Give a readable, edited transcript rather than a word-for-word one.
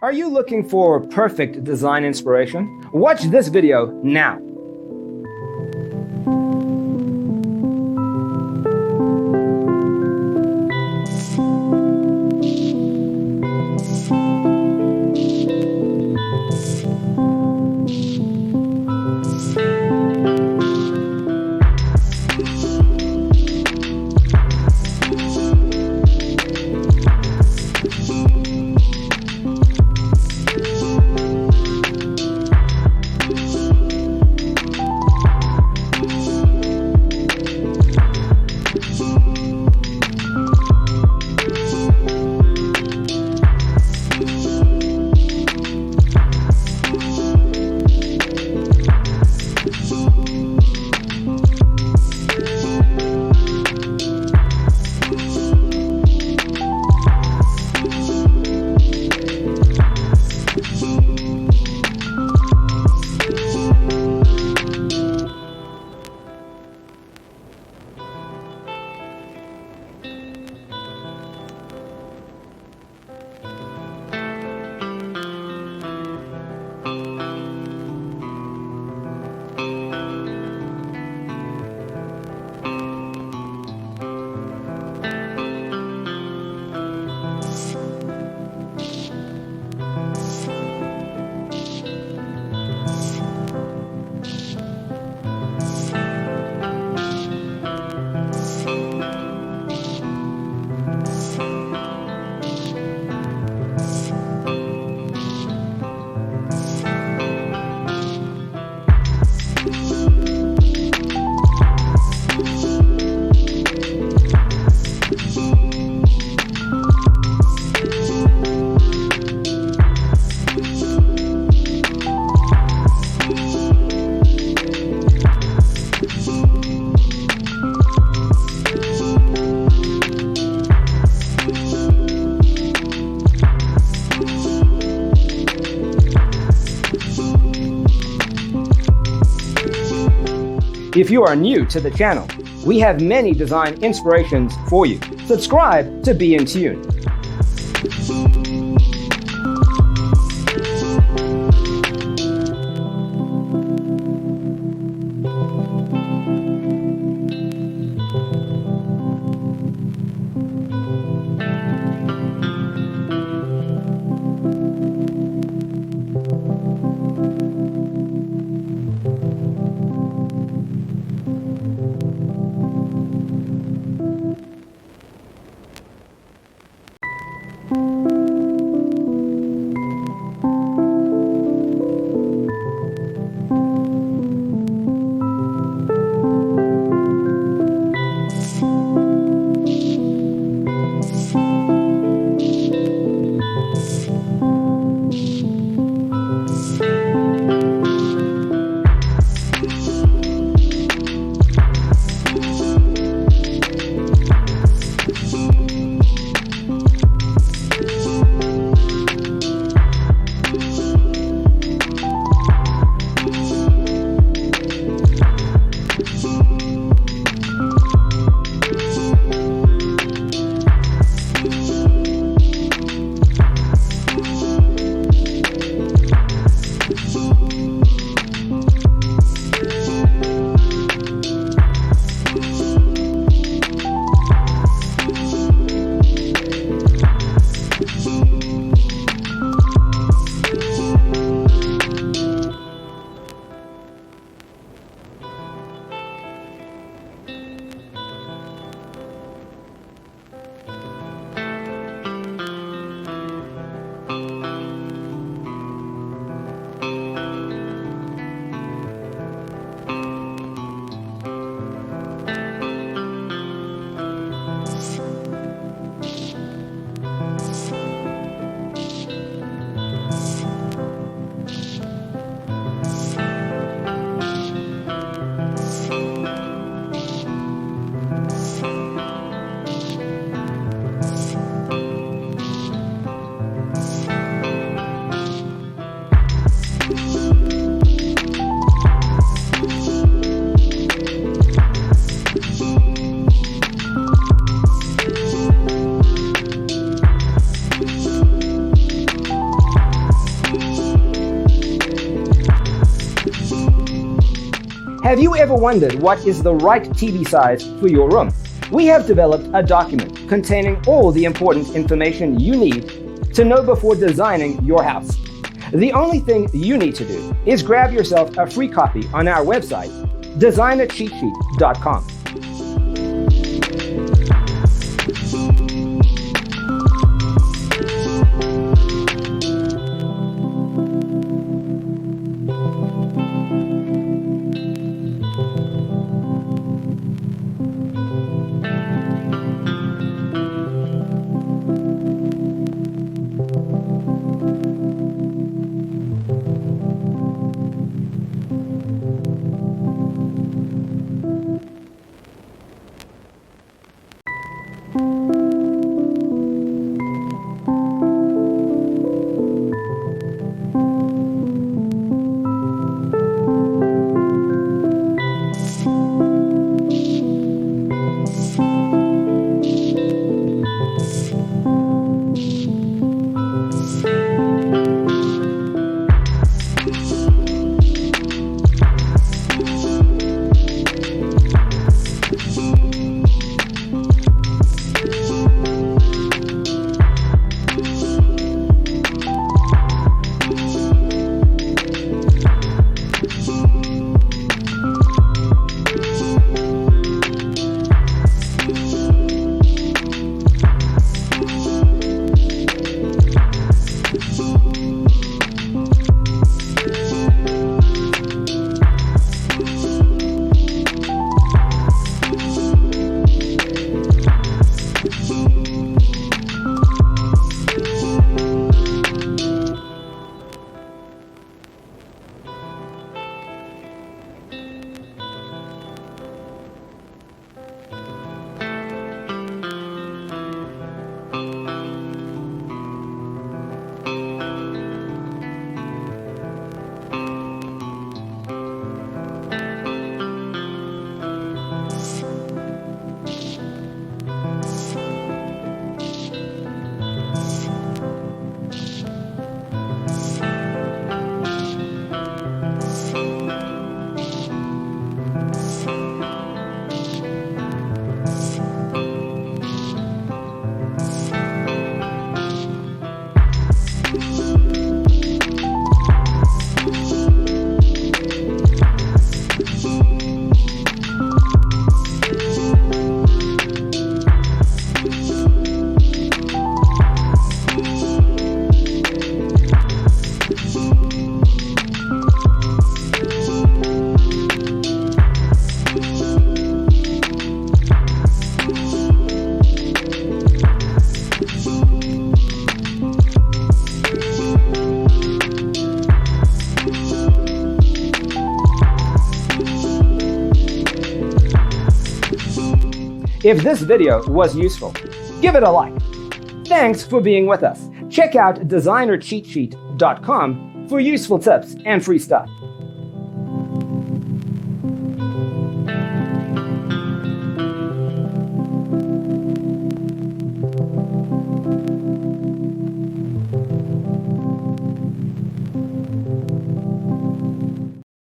Are you looking for perfect design inspiration? Watch this video now. If you are new to the channel, we have many design inspirations for you. Subscribe to be in tune. Have you ever wondered what is the right TV size for your room? We have developed a document containing all the important information you need to know before designing your house. The only thing you need to do is grab yourself a free copy on our website, designercheatsheet.com. If this video was useful, give it a like. Thanks for being with us. Check out designercheatsheet.com for useful tips and free stuff.